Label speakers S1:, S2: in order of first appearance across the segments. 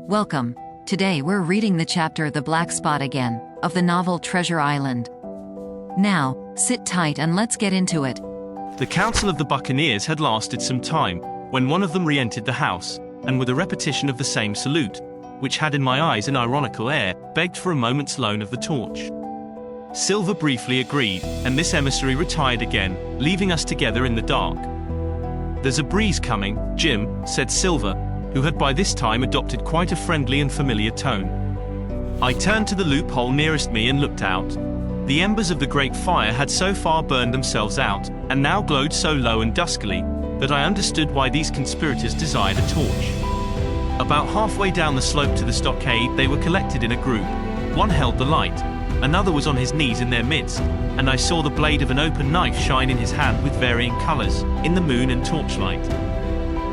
S1: Welcome. Today we're reading the chapter The Black Spot Again, of the novel Treasure Island. Now, sit tight and let's get into it.
S2: The council of the buccaneers had lasted some time, when one of them re-entered the house, and with a repetition of the same salute, which had in my eyes an ironical air, begged for a moment's loan of the torch. Silver briefly agreed, and this emissary retired again, leaving us together in the dark. "There's a breeze coming, Jim," said Silver, who had by this time adopted quite a friendly and familiar tone. I turned to the loophole nearest me and looked out. The embers of the great fire had so far burned themselves out, and now glowed so low and duskily, that I understood why these conspirators desired a torch. About halfway down the slope to the stockade they were collected in a group. One held the light, another was on his knees in their midst, and I saw the blade of an open knife shine in his hand with varying colors, in the moon and torchlight.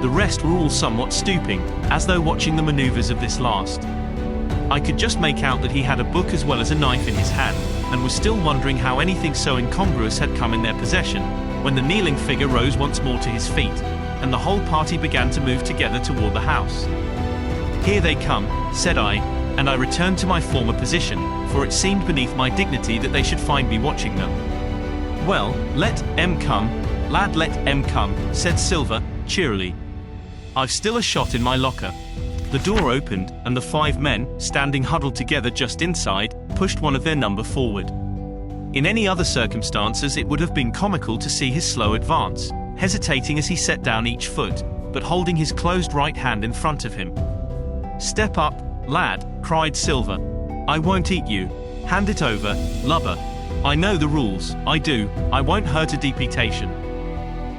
S2: The rest were all somewhat stooping, as though watching the maneuvers of this last. I could just make out that he had a book as well as a knife in his hand, and was still wondering how anything so incongruous had come in their possession, when the kneeling figure rose once more to his feet, and the whole party began to move together toward the house. "Here they come," said I, and I returned to my former position, for it seemed beneath my dignity that they should find me watching them. "Well, let 'em come, lad, let 'em come," said Silver, cheerily. "I've still a shot in my locker." The door opened, and the 5 men, standing huddled together just inside, pushed one of their number forward. In any other circumstances it would have been comical to see his slow advance, hesitating as he set down each foot, but holding his closed right hand in front of him. "Step up, lad," cried Silver. "I won't eat you. Hand it over, lubber. I know the rules, I do, I won't hurt a deputation."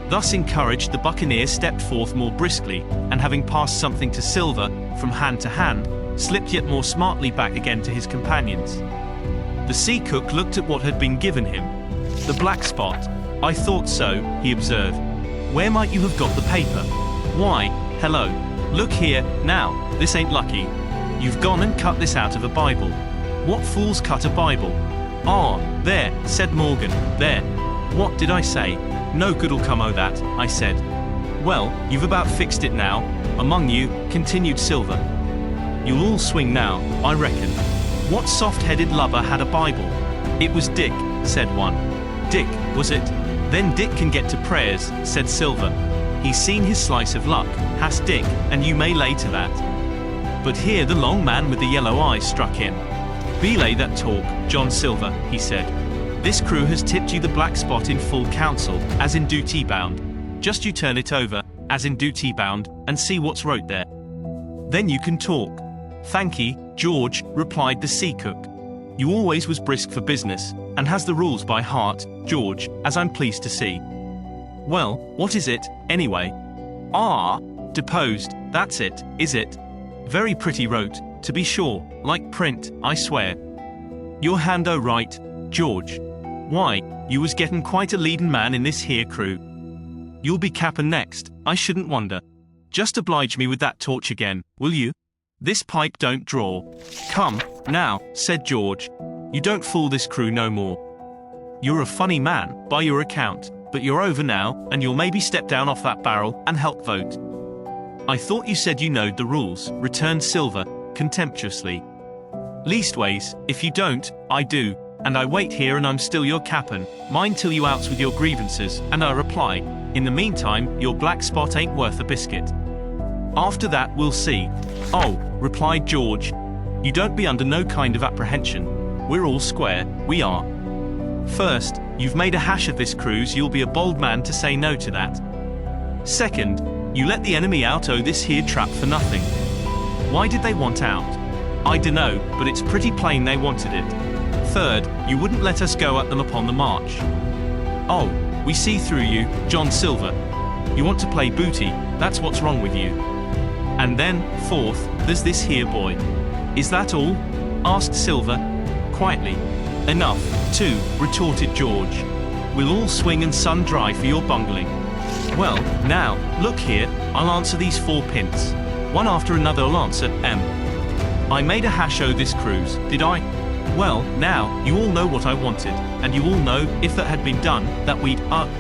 S2: Thus encouraged, the buccaneer stepped forth more briskly, and having passed something to Silver, from hand to hand, slipped yet more smartly back again to his companions. The sea cook looked at what had been given him. "The black spot. I thought so," he observed. "Where might you have got the paper? Why, hello. Look here, now, this ain't lucky. You've gone and cut this out of a Bible. What fools cut a Bible?" "Ah, there," said Morgan, "there. What did I say? No good'll come o' that," I said. "Well, you've about fixed it now, among you," continued Silver. "You'll all swing now, I reckon. What soft-headed lubber had a Bible?" "It was Dick," said one. "Dick, was it? Then Dick can get to prayers," said Silver. "He's seen his slice of luck, has Dick, and you may lay to that." But here the long man with the yellow eyes struck in. "Belay that talk, John Silver," he said. "This crew has tipped you the black spot in full council, as in duty bound. Just you turn it over, as in duty bound, and see what's wrote there. Then you can talk." "Thankee, George," replied the sea cook. "You always was brisk for business, and has the rules by heart, George, as I'm pleased to see. Well, what is it, anyway?" "Ah, deposed, that's it, is it? Very pretty wrote, to be sure, like print, I swear. Your hand o' right, George. Why, you was getting quite a leadin' man in this here crew. You'll be cap'n next, I shouldn't wonder. Just oblige me with that torch again, will you? This pipe don't draw." "Come, now," said George. "You don't fool this crew no more. You're a funny man, by your account, but you're over now, and you'll maybe step down off that barrel, and help vote." "I thought you said you knowed the rules," returned Silver, contemptuously. "Leastways, if you don't, I do, and I wait here and I'm still your cap'n, mind till you outs with your grievances, and I reply, in the meantime, your black spot ain't worth a biscuit. After that we'll see." "Oh," replied George, "you don't be under no kind of apprehension. We're all square, we are. First, you've made a hash of this cruise, you'll be a bold man to say no to that. Second, you let the enemy out o' this here trap for nothing. Why did they want out? I dunno, but it's pretty plain they wanted it. Third, you wouldn't let us go at them upon the march. Oh, we see through you, John Silver. You want to play booty, that's what's wrong with you. And then, fourth, there's this here boy." "Is that all?" asked Silver, quietly. "Enough, too," retorted George. "We'll all swing and sun dry for your bungling. Well, now, look here, I'll answer these 4 pints. One after another I'll answer, I made a hash o' this cruise, did I? Well, now, you all know what I wanted, and you all know, if that had been done, that we'd,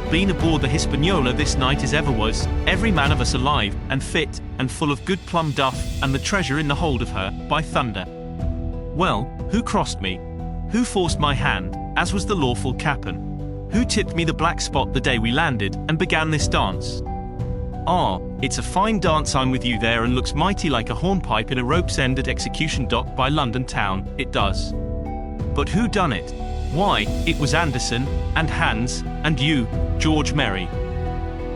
S2: been aboard the Hispaniola this night as ever was, every man of us alive, and fit, and full of good plum duff, and the treasure in the hold of her, by thunder. Well, who crossed me? Who forced my hand, as was the lawful cap'n? Who tipped me the black spot the day we landed, and began this dance? It's a fine dance I'm with you there, and looks mighty like a hornpipe in a rope's end at Execution Dock by London town, it does. But who done it? Why, it was Anderson, and Hans, and you, George Merry.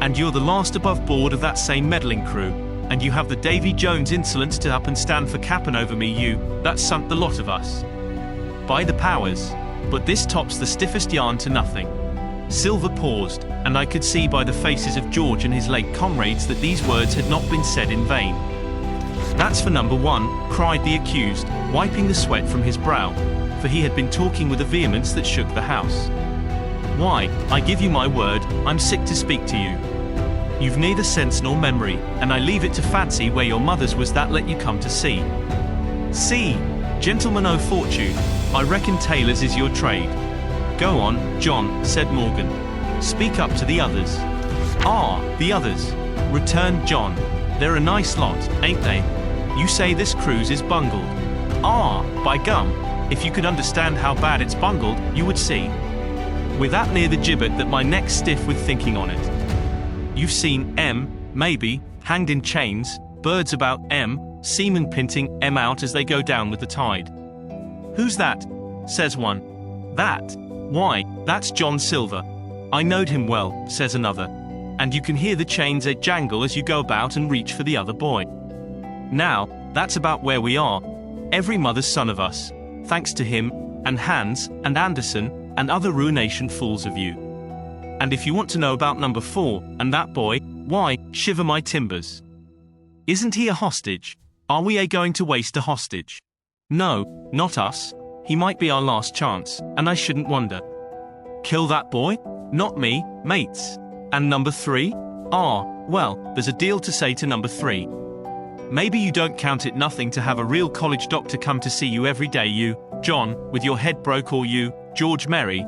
S2: And you're the last above board of that same meddling crew, and you have the Davy Jones insolence to up and stand for cap'n over me, you, that sunk the lot of us. By the powers, but this tops the stiffest yarn to nothing. Silver paused, and I could see by the faces of George and his late comrades that these words had not been said in vain. That's for number one, cried the accused, wiping the sweat from his brow, for he had been talking with a vehemence that shook the house. Why, I give you my word, I'm sick to speak to you. You've neither sense nor memory, and I leave it to fancy where your mother's was that let you come to see. See, gentlemen o' fortune, I reckon tailors is your trade. Go on, John, said Morgan. Speak up to the others. The others, returned John. They're a nice lot, ain't they? You say this cruise is bungled. By gum, if you could understand how bad it's bungled, you would see. With that near the gibbet that my neck's stiff with thinking on it. You've seen M, maybe, hanged in chains, birds about M, seamen pinting M out as they go down with the tide. Who's that? Says one. That? Why, that's John Silver. I knowed him well, says another. And you can hear the chains jangle as you go about and reach for the other boy. Now, that's about where we are. Every mother's son of us, thanks to him, and Hans, and Anderson, and other ruination fools of you. And if you want to know about number 4, and that boy, why, shiver my timbers. Isn't he a hostage? Are we going to waste a hostage? No, not us. He might be our last chance, and I shouldn't wonder. Kill that boy? Not me, mates. And number 3? Well, there's a deal to say to number 3. Maybe you don't count it nothing to have a real college doctor come to see you every day, you, John, with your head broke, or you, George Merry,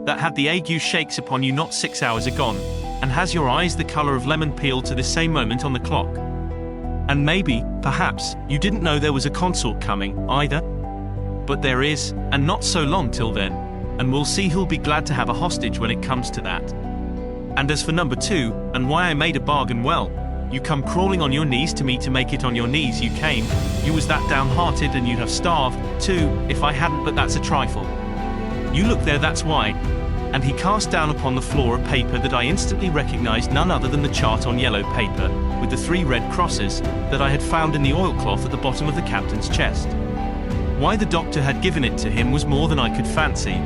S2: that had the ague shakes upon you not 6 hours agone, and has your eyes the colour of lemon peel to this same moment on the clock. And maybe, perhaps, you didn't know there was a consort coming, either. But there is, and not so long till then, and we'll see who'll be glad to have a hostage when it comes to that. And as for number 2, and why I made a bargain, well, you come crawling on your knees to me to make it on your knees you came, you was that downhearted and you'd have starved, too, if I hadn't, but that's a trifle. You look there, that's why. And he cast down upon the floor a paper that I instantly recognized none other than the chart on yellow paper, with the 3 red crosses, that I had found in the oilcloth at the bottom of the captain's chest. Why the doctor had given it to him was more than I could fancy.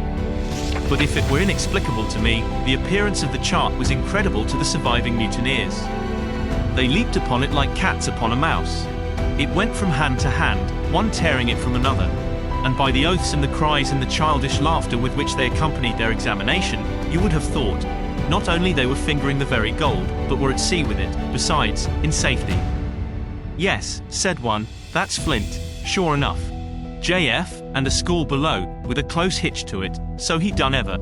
S2: But if it were inexplicable to me, the appearance of the chart was incredible to the surviving mutineers. They leaped upon it like cats upon a mouse. It went from hand to hand, one tearing it from another, and by the oaths and the cries and the childish laughter with which they accompanied their examination, you would have thought, not only they were fingering the very gold, but were at sea with it, besides, in safety. Yes, said one, that's Flint, sure enough. JF, and a school below, with a close hitch to it, so he done ever.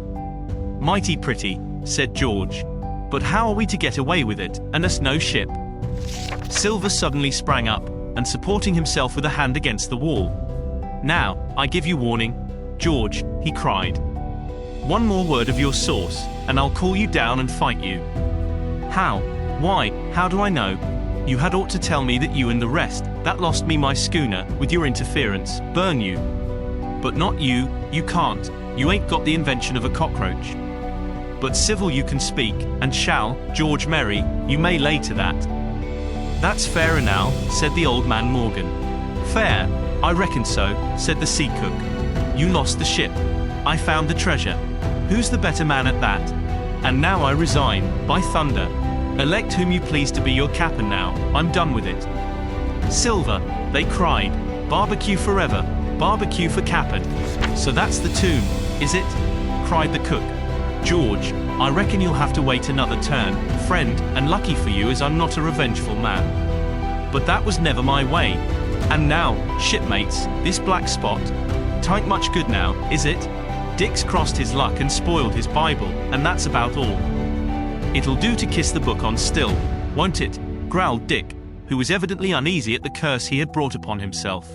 S2: Mighty pretty, said George. But how are we to get away with it, and us no ship? Silver suddenly sprang up, and supporting himself with a hand against the wall. Now, I give you warning, George, he cried. One more word of your sauce, and I'll call you down and fight you. How? Why, how do I know? You had ought to tell me that you and the rest, that lost me my schooner, with your interference, burn you. But not you, you can't, you ain't got the invention of a cockroach. But civil you can speak, and shall, George Merry, you may lay to that. That's fair enow, said the old man Morgan. Fair, I reckon so, said the sea cook. You lost the ship. I found the treasure. Who's the better man at that? And now I resign, by thunder. Elect whom you please to be your captain now, I'm done with it. Silver, they cried, barbecue forever, barbecue for captain. So that's the tune, is it? Cried the cook. George, I reckon you'll have to wait another turn, friend, and lucky for you as I'm not a revengeful man. But that was never my way. And now, shipmates, this black spot, Tain't much good now, is it? Dick's crossed his luck and spoiled his Bible, and that's about all. It'll do to kiss the book on still, won't it? Growled Dick, who was evidently uneasy at the curse he had brought upon himself.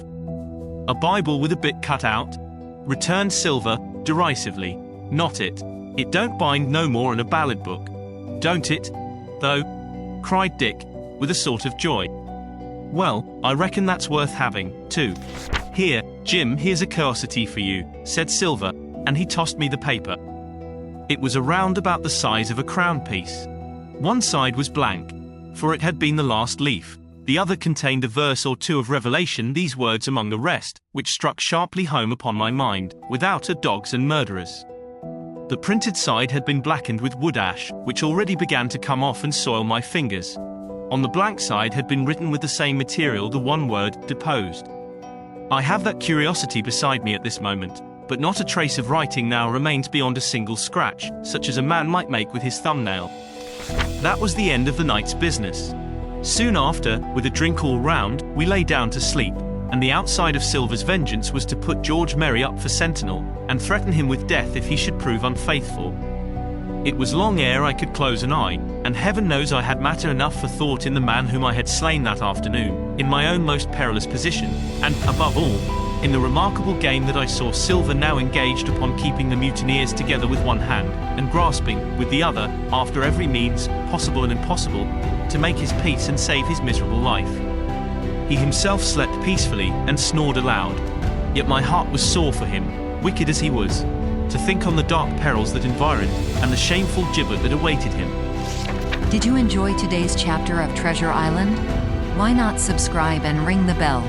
S2: A Bible with a bit cut out? Returned Silver, derisively. Not it. It don't bind no more'n a ballad book. Don't it, though? Cried Dick, with a sort of joy. Well, I reckon that's worth having, too. Here, Jim, here's a curiosity for you, said Silver, and he tossed me the paper. It was around about the size of a crown piece. One side was blank, for it had been the last leaf. The other contained a verse or two of Revelation, these words among the rest, which struck sharply home upon my mind, without a dogs and murderers. The printed side had been blackened with wood ash, which already began to come off and soil my fingers. On the blank side had been written with the same material the one word, deposed. I have that curiosity beside me at this moment, but not a trace of writing now remains beyond a single scratch, such as a man might make with his thumbnail. That was the end of the night's business. Soon after, with a drink all round, we lay down to sleep, and the outside of Silver's vengeance was to put George Merry up for sentinel, and threaten him with death if he should prove unfaithful. It was long ere I could close an eye, and heaven knows I had matter enough for thought in the man whom I had slain that afternoon, in my own most perilous position, and, above all, in the remarkable game that I saw Silver now engaged upon, keeping the mutineers together with one hand, and grasping, with the other, after every means, possible and impossible, to make his peace and save his miserable life. He himself slept peacefully, and snored aloud. Yet my heart was sore for him, wicked as he was, to think on the dark perils that environed, and the shameful gibbet that awaited him.
S1: Did you enjoy today's chapter of Treasure Island? Why not subscribe and ring the bell?